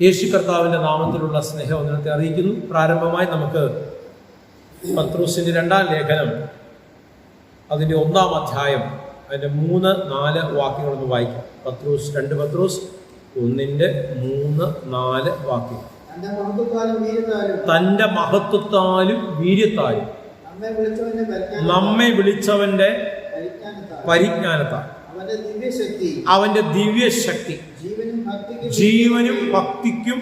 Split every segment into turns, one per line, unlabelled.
യേശു കർത്താവിൻ്റെ നാമത്തിലുള്ള സ്നേഹവന്ദനത്തെ അറിയിക്കുന്നു. പ്രാരംഭമായി നമുക്ക് പത്രോസിൻ്റെ 2-ാം ലേഖനം അതിൻ്റെ 1-ാം അധ്യായം അതിൻ്റെ 3-4 വാക്യങ്ങളൊന്ന് വായിക്കാം. 2 പത്രോസ് 1-3-4 വാക്യങ്ങൾ. തൻ്റെ മഹത്വത്താലും വീര്യത്താലും നമ്മെ വിളിച്ചവന്റെ പരിജ്ഞാനത്താൽ അവന്റെ ദിവ്യശക്തി ജീവനും ഭക്തിക്കും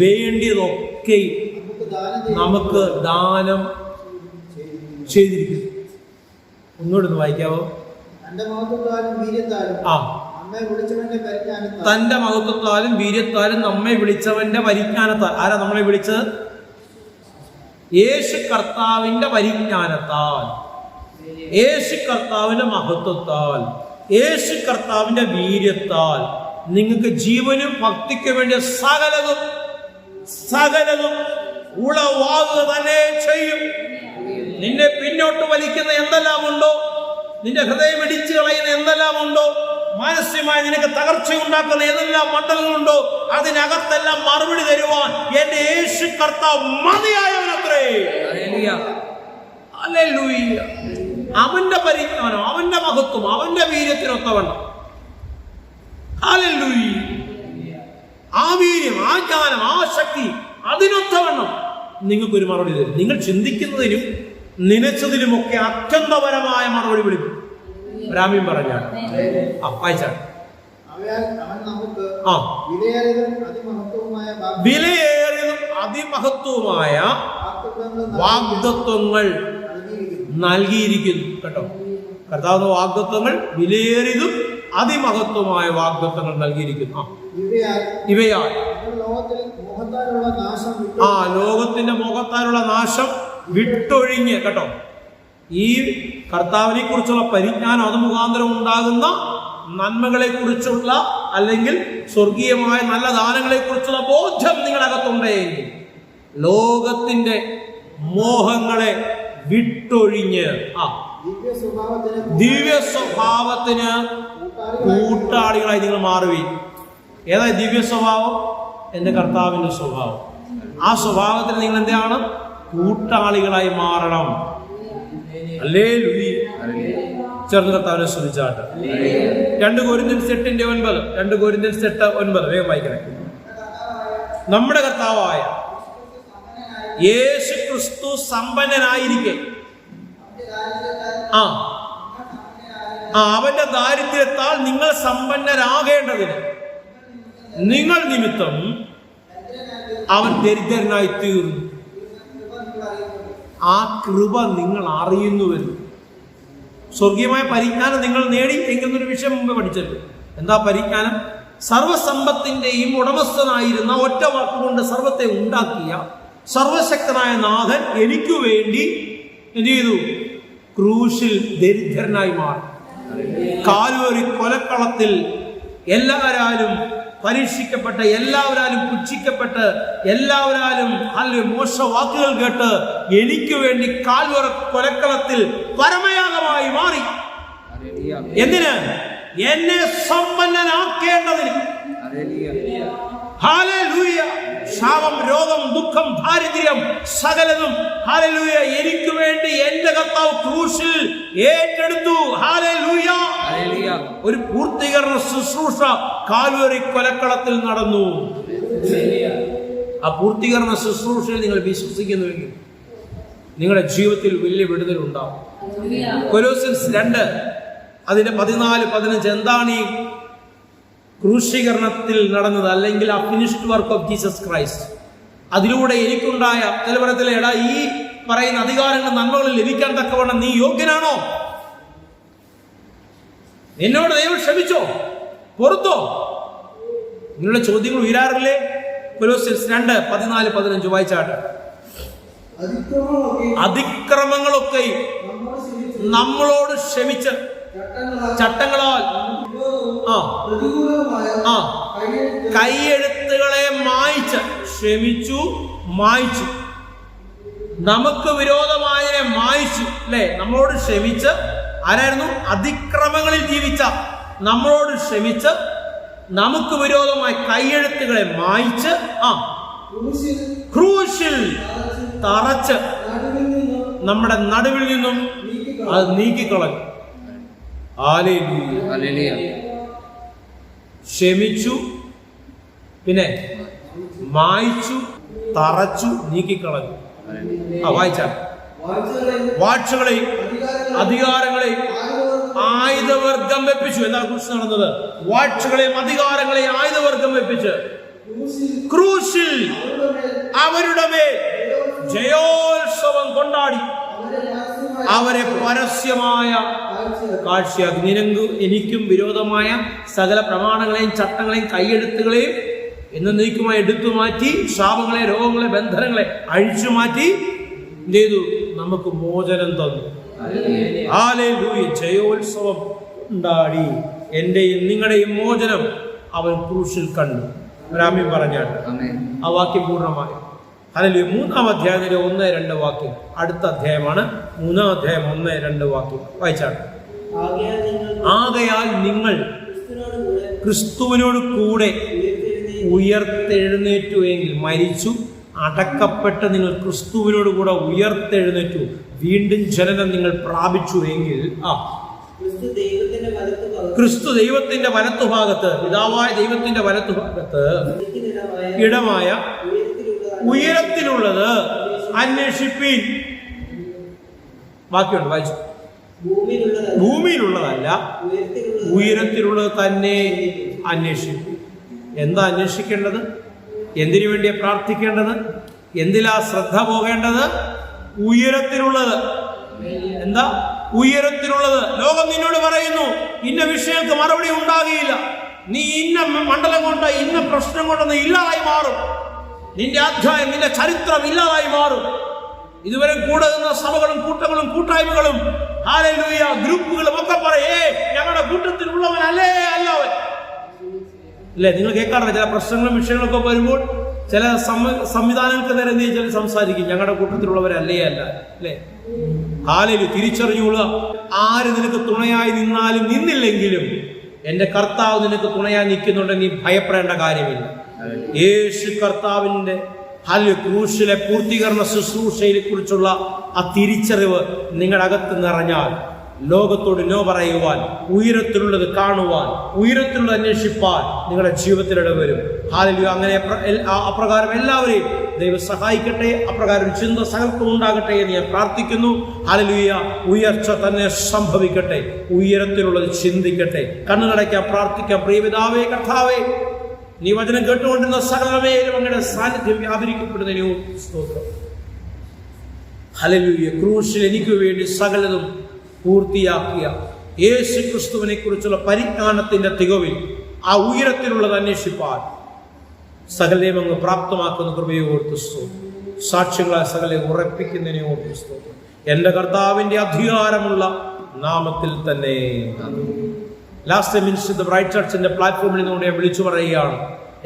വേണ്ടിയതൊക്കെ നമുക്ക് ദാനം ചെയ്തിരിക്കുന്നു. ഒന്നുകൂടെ ഒന്ന് വായിക്കാവോ? തന്റെ മഹത്വത്താലും വീര്യത്താലും നമ്മെ വിളിച്ചവന്റെ പരിജ്ഞാനത്താൽ. ആരാ നമ്മളെ വിളിച്ചത്? യേശു കർത്താവിന്റെ പരിജ്ഞാനത്താൽ, യേശു കർത്താവിന്റെ മഹത്വത്താൽ, യേശു കർത്താവിന്റെ വീര്യത്താൽ നിങ്ങൾക്ക് ജീവനും ഭക്തിക്ക് വേണ്ടിയ സകലതും ഉളവാകുക തന്നെ ചെയ്യും. നിന്നെ പിന്നോട്ട് വലിക്കുന്ന എന്തെല്ലാം ഉണ്ടോ, നിന്റെ ഹൃദയം ഇടിച്ചു കളയുന്ന എന്തെല്ലാം ഉണ്ടോ, മാനസികമായി നിനക്ക് തകർച്ച ഉണ്ടാക്കുന്ന ഏതെല്ലാം മണ്ഡലങ്ങളുണ്ടോ, അതിനകത്തെല്ലാം മറുപടി തരുവാൻ എന്റെ യേശു കർത്താവ് മതിയായവനത്രേ. ഹല്ലേലൂയ. അവന്റെ പരിജ്ഞാനം, അവന്റെ മഹത്വം, അവന്റെ വീര്യത്തിനൊത്തവണ്ണം. ഹല്ലേലൂയ. ആ വീര്യം, ആ ജ്ഞാനം, ആ ശക്തി അതിനൊത്തവണ്ണം നിങ്ങൾക്കൊരു മറുപടി തരും. നിങ്ങൾ ചിന്തിക്കുന്നതിനും നനച്ചതിലുമൊക്കെ അത്യന്തപരമായ മറുപടി വിളിക്കും. രാമ്യം പറഞ്ഞാണ് വായിച്ചാണ്. വിലയേറിയതും അതിമഹത്വമായ വാഗ്ദത്വങ്ങൾ നൽകിയിരിക്കുന്നു. കേട്ടോ, കർത്താവ് വാഗ്ദത്വങ്ങൾ വിലയേറിയതും അതിമഹത്വമായ വാഗ്ദത്വങ്ങൾ നൽകിയിരിക്കുന്നു. ഇവയാൽ ലോകത്തിന്റെ മോഹത്താലുള്ള നാശം വിട്ടൊഴിഞ്ഞ്, കേട്ടോ, ഈ കർത്താവിനെ കുറിച്ചുള്ള പരിജ്ഞാനം അത് മുഖാന്തരം ഉണ്ടാകുന്ന നന്മകളെ കുറിച്ചുള്ള അല്ലെങ്കിൽ സ്വർഗീയമായ നല്ല ദാനങ്ങളെ കുറിച്ചുള്ള ബോധ്യം നിങ്ങളകത്തുണ്ടെങ്കിൽ ലോകത്തിന്റെ മോഹങ്ങളെ വിട്ടൊഴിഞ്ഞ് ദിവ്യ സ്വഭാവത്തിന് കൂട്ടാളികളായി നിങ്ങൾ മാറുകയും. ഏതാ ദിവ്യ സ്വഭാവം? എന്റെ കർത്താവിന്റെ സ്വഭാവം. ആ സ്വഭാവത്തിന് നിങ്ങൾ എന്താണ്? കൂട്ടാളികളായി മാറണം. ഹല്ലേലൂയ. ചേർന്ന് കർത്താവിനെ സ്തുതിച്ചാട്ടെ. 2 കൊരിന്ത്യൻസ് 8:9. 2 കൊരിന്ത്യൻസ് 8:9 വേഗം വായിക്കണേ. നമ്മുടെ കർത്താവായ യേശു ക്രിസ്തു സമ്പന്നനായിരിക്കെ അവന്റെ ദാരിദ്ര്യത്താൽ നിങ്ങൾ സമ്പന്നരാകേണ്ടതിന് നിങ്ങൾ നിമിത്തം അവൻ ദരിദ്രനായി തീർന്നു. ആ കൃപ നിങ്ങൾ അറിയുന്നുവെന്ന്. സ്വർഗീയമായ പരിജ്ഞാനം നിങ്ങൾ നേടി എങ്കിലൊരു വിഷയം മുമ്പ് പഠിച്ചല്ലോ. എന്താ പരിജ്ഞാനം? സർവസമ്പത്തിന്റെയും ഉടമസ്ഥനായിരുന്ന ഒറ്റ വാക്കുകൊണ്ട് സർവത്തെ ഉണ്ടാക്കിയ സർവശക്തനായ നാഥൻ എനിക്ക് വേണ്ടി എന്ത് ചെയ്തു? ക്രൂശിൽ ദരിദ്രനായി മാറി. കാൽവരി കൊലക്കളത്തിൽ എല്ലാവരാലും പരീക്ഷിക്കപ്പെട്ട്, എല്ലാവരാലും പുച്ഛിക്കപ്പെട്ട്, എല്ലാവരാലും മോശവാക്കുകൾ കേട്ട് എനിക്ക് വേണ്ടി കാൽവരി കൊലക്കളത്തിൽ പരമയാഗമായി മാറി. എന്തിന്? എന്നെ സമ്പന്നനാക്കേണ്ടതിന്. ഹല്ലേലൂയ. ശാപം, രോഗം, ദുഃഖം, ദാരിദ്ര്യം സകലതും ഹല്ലേലൂയ എനിക്ക് വേണ്ടി എന്റെ കർത്താവ് ക്രൂശിൽ ഏറ്റെടുത്തു. ഹല്ലേലൂയ. ഒരു പൂർത്തീകരണ ശുശ്രൂഷ കാൽവരി കൊലക്കളത്തിൽ നടന്നു. ആ പൂർത്തീകരണ ശുശ്രൂഷയിൽ നിങ്ങൾ വിശ്വസിക്കുന്നുവെങ്കിൽ നിങ്ങളുടെ ജീവിതത്തിൽ വലിയ വിടുതലുണ്ടാവും. കൊലോസ്യൻസ് 2 അതിന്റെ 14-15 എന്താണ് ഈ ക്രൂശീകരണത്തിൽ നടന്നത്? അല്ലെങ്കിൽ ആ finished work of Jesus Christ. അതിലൂടെ എനിക്കുണ്ടായ നിലവാരത്തിലെ ഈ പറയുന്ന അധികാരങ്ങൾ, നന്മകൾ ലഭിക്കാൻ തക്കവണ്ണം നീ യോഗ്യനാണോ? എന്നോട് ദൈവം ക്ഷമിച്ചോ? പൊറുത്തോ? നിങ്ങളുടെ ചോദ്യങ്ങൾ ഉയരാറില്ലേ? കൊലോസ്യൻസ് 2:14-15 വായിച്ചാട്ടെ. അതിക്രമങ്ങളൊക്കെ നമ്മളോട് ക്ഷമിച്ച് ചട്ടങ്ങളാൽ കൈയെഴുത്തുകളെ മായ്ച്ച് ക്ഷമിച്ചു, മായ്ച്ചു. നമുക്ക് വിരോധമായതിനെ മായ്ച്ചു. അല്ലെ? നമ്മളോട് ക്ഷമിച്ച്. ആരായിരുന്നു? അതിക്രമങ്ങളിൽ ജീവിച്ച നമ്മളോട് ക്ഷമിച്ച് നമുക്ക് വിരോധമായി കൈയെഴുത്തുകളെ മായ്ച്ച് ക്രൂശിൽ തറച്ച് നമ്മുടെ നടുവിൽ നിന്നും അത് നീക്കിക്കളഞ്ഞു. ഹല്ലേലൂയ. ക്ഷമിച്ചു, പിന്നെ മായ്ച്ചു, തറച്ചു, നീക്കിക്കളഞ്ഞു. വായിച്ച വാഴ്ചകളെയും അധികാരങ്ങളെയും ആയുധവർഗം വെപ്പിച്ചു. എന്താണ് കുറിച്ച് നടന്നത്? വാഴ്ചകളെയും അധികാരങ്ങളെയും ആയുധവർഗം വെപ്പിച്ച് ക്രൂശിൽ അവരുടെ മേൽ ജയോത്സവം കൊണ്ടാടി അവരെ പരസ്യമായ കാഴ്ചയാക്കി. എനിക്കും വിരോധമായ സകല പ്രമാണങ്ങളെയും ചട്ടങ്ങളെയും കൈയെഴുത്തുകളെയും എന്നേക്കുമായി എടുത്തു മാറ്റി, ശാപങ്ങളെ, രോഗങ്ങളെ, ബന്ധനങ്ങളെ അഴിച്ചു മാറ്റി എന്ത് ചെയ്തു? നമുക്ക് മോചനം തന്നു. ഹല്ലേലൂയ. ജയോത്സവം ഉണ്ടാടി. എന്റെയും നിങ്ങളുടെയും മോചനം അവൻ ക്രൂശിൽ കണ്ടു. രാമ്യം പറഞ്ഞാട്ട് ആ വാക്യം പൂർണ്ണമായി. ഹല്ലേലൂയ. 3-ാം അധ്യായത്തിലെ 1-2 വാക്യം. അടുത്ത അധ്യായമാണ് 3-ാം അധ്യായം 1-2 വാക്യം. വായിച്ചാണ്. ആകയാൽ നിങ്ങൾ ക്രിസ്തുവിനോട് കൂടെ ഉയർത്തെഴുന്നേറ്റു എങ്കിൽ, മരിച്ചു അടക്കപ്പെട്ട് നിങ്ങൾ ക്രിസ്തുവിനോട് കൂടെ ഉയർത്തെഴുന്നേറ്റു, വീണ്ടും ജനനം നിങ്ങൾ പ്രാപിച്ചു എങ്കിൽ ക്രിസ്തു ദൈവത്തിന്റെ വലത്തുഭാഗത്ത്, പിതാവായ ദൈവത്തിന്റെ വലത്തുഭാഗത്ത് ഇടമായ ഉയരത്തിലുള്ളത് അന്വേഷിപ്പീൻ. ബാക്കിയുണ്ട്, വായിച്ചു. ഭൂമിയിലുള്ളതല്ല, ഉയരത്തിലുള്ളത് തന്നെ അന്വേഷിപ്പീൻ. എന്താ അന്വേഷിക്കേണ്ടത്? എന്തിനു വേണ്ടിയാ പ്രാർത്ഥിക്കേണ്ടത്? എന്തിലാ ശ്രദ്ധ പോകേണ്ടത്? ഉയരത്തിലുള്ളത്. എന്താ ഉയരത്തിലുള്ളത്? ലോകം നിന്നോട് പറയുന്നു ഇന്ന വിഷയങ്ങൾക്ക് മറുപടി ഉണ്ടാകുകയില്ല, നീ ഇന്ന മണ്ഡലം കൊണ്ട്, ഇന്ന പ്രശ്നം കൊണ്ടൊന്ന് ഇല്ലാതായി മാറും, നിന്റെ അധ്യായം, നിന്റെ ചരിത്രം ഇല്ലാതായി മാറും. ഇതുവരെ കൂടെ നിന്ന സഭകളും കൂട്ടങ്ങളും കൂട്ടായ്മകളും ഹല്ലേലൂയ ഗ്രൂപ്പുകളും ഒക്കെ പറയേ ഞങ്ങളുടെ കൂട്ടത്തിലുള്ളവനല്ലേ അല്ലവൻ. അല്ലേ, നിങ്ങൾ കേൾക്കാറില്ല? ചില പ്രശ്നങ്ങളും വിഷയങ്ങളൊക്കെ വരുമ്പോൾ ചില സംവിധാനങ്ങൾക്ക് നേരെ ചില സംസാരിക്കും, ഞങ്ങളുടെ കൂട്ടത്തിലുള്ളവരല്ലേ അല്ല. അല്ലേ? ഹല്ലേലൂയ. തിരിച്ചറിഞ്ഞുകൊള്ളുക. ആര് നിനക്ക് തുണയായി നിന്നാലും നിന്നില്ലെങ്കിലും എന്റെ കർത്താവ് നിനക്ക് തുണയായി നിൽക്കുന്നുണ്ടെങ്കിൽ നീ ഭയപ്പെടേണ്ട കാര്യമില്ല. യേശു കർത്താവിന്റെ ക്രൂശിലെ പൂർത്തീകരണ ശുശ്രൂഷയെ കുറിച്ചുള്ള ആ തിരിച്ചറിവ് നിങ്ങളുടെ അകത്ത് നിറഞ്ഞാൽ ലോകത്തോട് നോ പറയുവാൻ, ഉയരത്തിലുള്ളത് കാണുവാൻ, ഉയരത്തിലുള്ളത് അന്വേഷിപ്പാൻ നിങ്ങളുടെ ജീവിതത്തിലിട വരും. ഹല്ലേലൂയ. അങ്ങനെ അപ്രകാരം എല്ലാവരെയും ദൈവം സഹായിക്കട്ടെ. അപ്രകാരം ചിന്ത സകലർക്കും ഉണ്ടാകട്ടെ എന്ന് ഞാൻ പ്രാർത്ഥിക്കുന്നു. ഹല്ലേലൂയ. ഉയർച്ച തന്നെ സംഭവിക്കട്ടെ. ഉയരത്തിലുള്ളത് ചിന്തിക്കട്ടെ. കണ്ണുനടയ്ക്കാൻ പ്രാർത്ഥിക്കാം. പ്രിയപിതാവേ, കർത്താവേ, നീ വചനം കേട്ടുകൊണ്ടിരുന്ന സകലമേലും അങ്ങയുടെ സാന്നിധ്യം വ്യാപരിക്കപ്പെടുന്നതിനോ സ്തോത്രം. ഹല്ലേലൂയ. ക്രൂശിൽ എനിക്ക് വേണ്ടി സകലതും പൂർത്തിയാക്കിയ യേശു ക്രിസ്തുവിനെ കുറിച്ചുള്ള പരിജ്ഞാനത്തിന്റെ തികവിൽ ആ ഉയരത്തിലുള്ളത് അന്വേഷിപ്പാൻ സകലയും അങ്ങ് പ്രാപ്തമാക്കുന്ന കൃപയെ ഓർത്തു സ്തോത്രം. സാക്ഷ്യങ്ങളായ സകലെ ഉറപ്പിക്കുന്നതിനെ ഓർത്തു സ്തോത്രം. എന്റെ കർത്താവിന്റെ അധികാരമുള്ള നാമത്തിൽ തന്നെ. ലാസ്റ്റ് മിനിസ്റ്റർ ദ ബ്രൈറ്റ് ചർച്ചിന്റെ പ്ലാറ്റ്ഫോമിൽ നിന്നുകൊണ്ട് ഞാൻ വിളിച്ചു പറയുകയാണ്,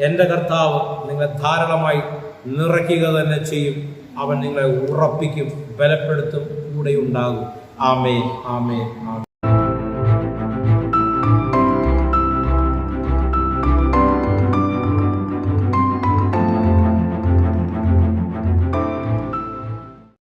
എന്റെ കർത്താവ് നിങ്ങളെ ധാരാളമായി നിറയ്ക്കുക തന്നെ ചെയ്യും. അവൻ നിങ്ങളെ ഉറപ്പിക്കും, ബലപ്പെടുത്തും, കൂടെ ഉണ്ടാകും. ആമേൻ, ആമേൻ, ആമേൻ.